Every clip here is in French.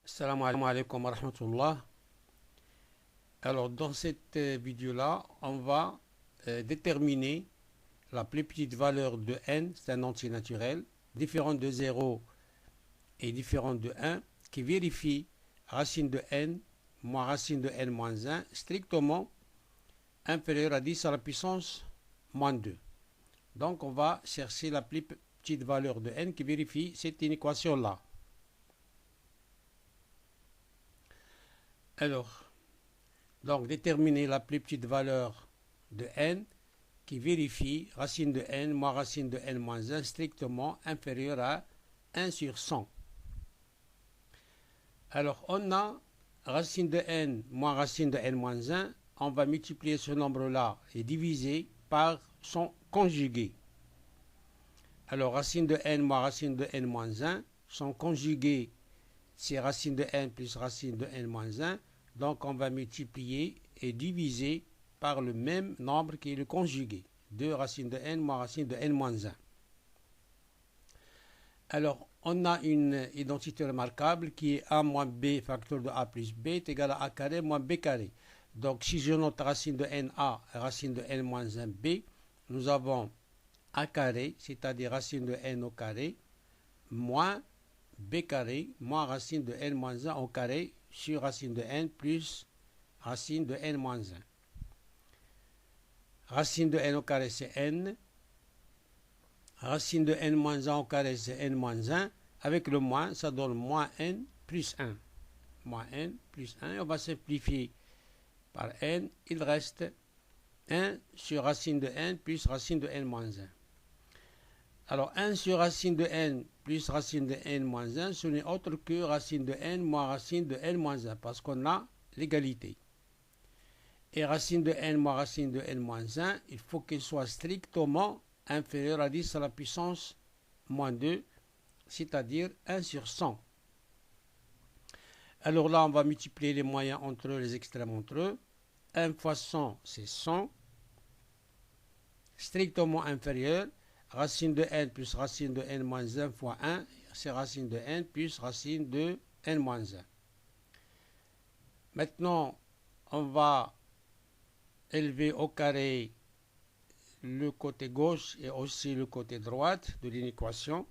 Salam alaikum wa rahmatullah. Alors, dans cette vidéo-là, on va déterminer la plus petite valeur de n, c'est un entier naturel, différent de 0 et différent de 1, qui vérifie racine de n moins racine de n moins 1 strictement inférieur à 10 à la puissance moins 2. Donc, on va chercher la plus petite valeur de n qui vérifie cette inéquation-là. Alors, donc déterminer la plus petite valeur de n qui vérifie racine de n moins racine de n moins 1 strictement inférieur à 1 sur 100. Alors, on a racine de n moins racine de n moins 1. On va multiplier ce nombre-là et diviser par son conjugué. Alors, racine de n moins racine de n moins 1, son conjugué, c'est racine de n plus racine de n moins 1. Donc, on va multiplier et diviser par le même nombre qui est le conjugué. 2 racine de n moins racine de n moins 1. Alors, on a une identité remarquable qui est a moins b facteur de a plus b est égal à a carré moins b carré. Donc, si je note racine de n a et racine de n moins 1 b, nous avons a carré, c'est-à-dire racine de n au carré, moins b carré, moins racine de n moins 1 au carré, sur racine de n plus racine de n moins 1. Racine de n au carré, c'est n. Racine de n moins 1 au carré, c'est n moins 1. Avec le moins, ça donne moins n plus 1. Moins n plus 1. Et on va simplifier par n. Il reste 1 sur racine de n plus racine de n moins 1. Alors, 1 sur racine de n plus racine de n moins 1, ce n'est autre que racine de n moins racine de n moins 1, parce qu'on a l'égalité. Et racine de n moins racine de n moins 1, il faut qu'elle soit strictement inférieure à 10 à la puissance moins 2, c'est-à-dire 1 sur 100. Alors là, on va multiplier les moyens entre eux, les extrêmes entre eux. 1 fois 100, c'est 100. Strictement inférieur. Racine de n plus racine de n moins 1 fois 1, c'est racine de n plus racine de n moins 1. Maintenant, on va élever au carré le côté gauche et aussi le côté droite de l'inéquation.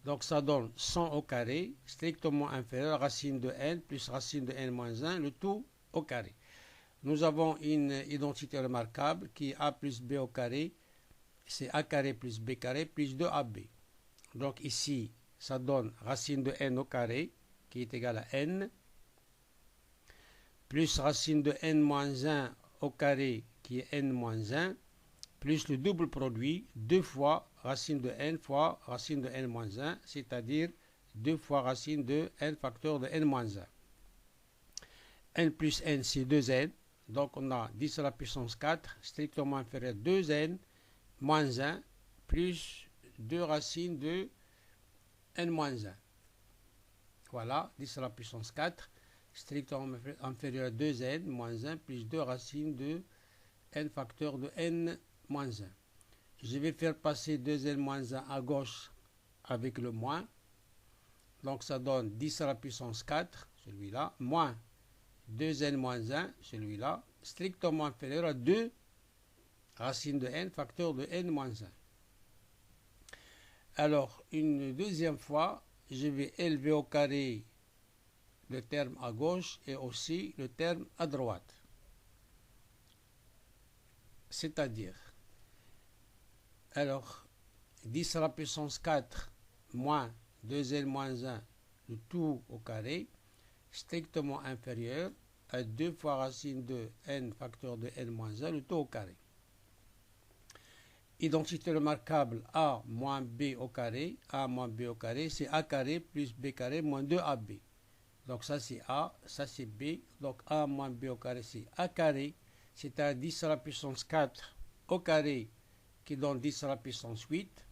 Donc ça donne 100 au carré, strictement inférieur à racine de n plus racine de n moins 1, le tout au carré. Nous avons une identité remarquable qui est a plus b au carré, c'est a carré plus b carré plus 2ab. Donc ici, ça donne racine de n au carré, qui est égal à n, plus racine de n moins 1 au carré, qui est n moins 1, plus le double produit, 2 fois racine de n fois racine de n moins 1, c'est-à-dire 2 fois racine de n facteur de n moins 1. n plus n, c'est 2n, donc on a 10 à la puissance 4, strictement inférieur à 2n, moins 1 plus 2 racines de n moins 1. Voilà, 10 à la puissance 4, strictement inférieur à 2n, moins 1 plus 2 racines de n facteur de n moins 1. Je vais faire passer 2n moins 1 à gauche avec le moins. Donc ça donne 10 à la puissance 4, celui-là, moins 2n moins 1, celui-là, strictement inférieur à 2 racine de n facteur de n moins 1. Alors, une deuxième fois, je vais élever au carré le terme à gauche et aussi le terme à droite. C'est-à-dire, alors, 10 à la puissance 4 moins 2n moins 1, le tout au carré, strictement inférieur à 2 fois racine de n facteur de n moins 1, le tout au carré. Identité remarquable a moins b au carré, a moins b au carré, c'est a carré plus b carré moins 2ab. Donc ça c'est a, ça c'est b, donc a moins b au carré c'est a carré, c'est à 10 à la puissance 4 au carré qui donne 10 à la puissance 8,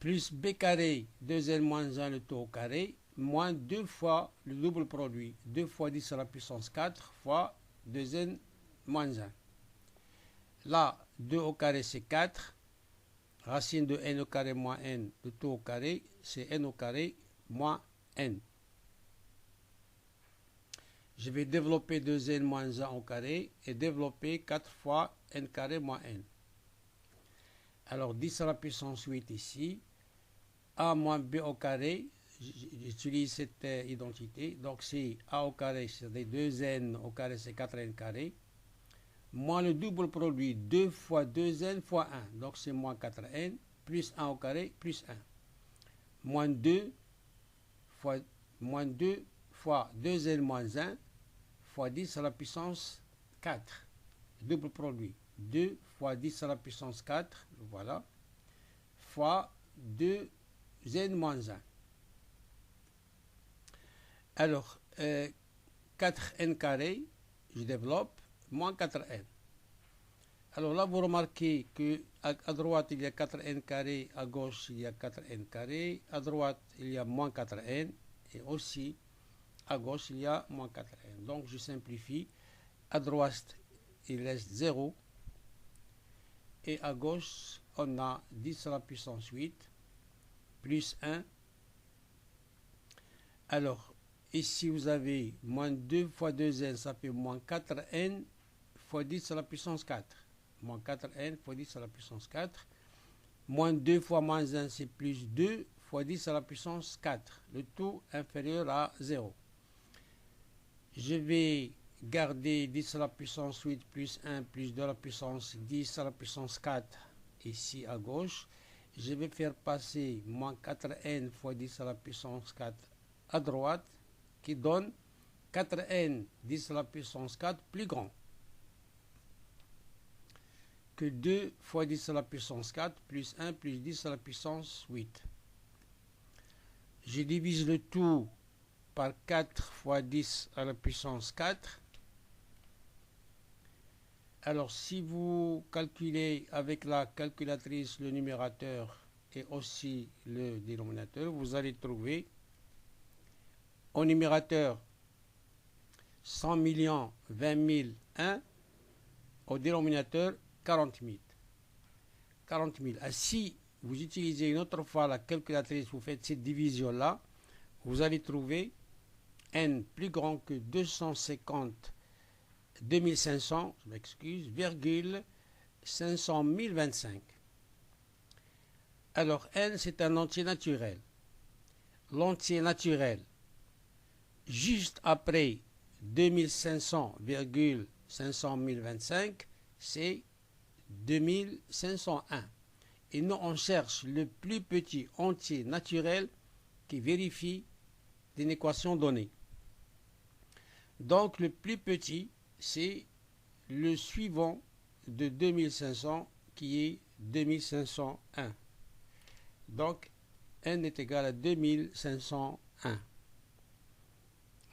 plus b carré 2n moins 1 le tout au carré, moins 2 fois le double produit, 2 fois 10 à la puissance 4 fois 2n moins 1. Là, 2 au carré, c'est 4. racine de n au carré moins n, le tout au carré, c'est n au carré moins n. Je vais développer 2n moins 1 au carré et développer 4 fois n carré moins n. Alors 10 à la puissance 8 ici, a moins b au carré, j'utilise cette identité, donc c'est a au carré, c'est 2n au carré, c'est 4n carré, moins le double produit 2 fois 2n fois 1, donc c'est moins 4n, plus 1 au carré, plus 1, moins 2 fois 2n moins 1 fois 10 à la puissance 4, double produit, 2 fois 10 à la puissance 4, voilà, fois 2n moins 1. Alors, 4n carré, je développe, moins 4n. Alors là, vous remarquez qu'à droite, il y a 4n carré, à gauche, il y a 4n carré, à droite, il y a moins 4n, et aussi, à gauche, il y a moins 4n. Donc, je simplifie. À droite, il reste 0, et à gauche, on a 10 à la puissance 8, plus 1. Alors, ici, vous avez moins 2 fois 2n, ça fait moins 4n fois 10 à la puissance 4. Moins 4n fois 10 à la puissance 4. Moins 2 fois moins 1, c'est plus 2 fois 10 à la puissance 4. Le tout inférieur à 0. Je vais garder 10 à la puissance 8 plus 1 plus 2 à la puissance 10 à la puissance 4 ici à gauche. Je vais faire passer moins 4n fois 10 à la puissance 4 à droite, qui donne 4n 10 à la puissance 4 plus grand que 2 fois 10 à la puissance 4 plus 1 plus 10 à la puissance 8. Je divise le tout par 4 fois 10 à la puissance 4. Alors si vous calculez avec la calculatrice le numérateur et aussi le dénominateur, vous allez trouver au numérateur 100 millions 20 000 1, au dénominateur 40 000. 40 000. Ah, si vous utilisez une autre fois la calculatrice, vous faites cette division-là, vous allez trouver n plus grand que 250 2500, je m'excuse, virgule 500 025. Alors n, c'est un entier naturel. L'entier naturel, juste après 2500,500 025, c'est 2501. Et nous, on cherche le plus petit entier naturel qui vérifie une équation donnée. Donc, le plus petit, c'est le suivant de 2500 qui est 2501. Donc, n est égal à 2501.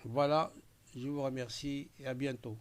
Voilà, je vous remercie et à bientôt.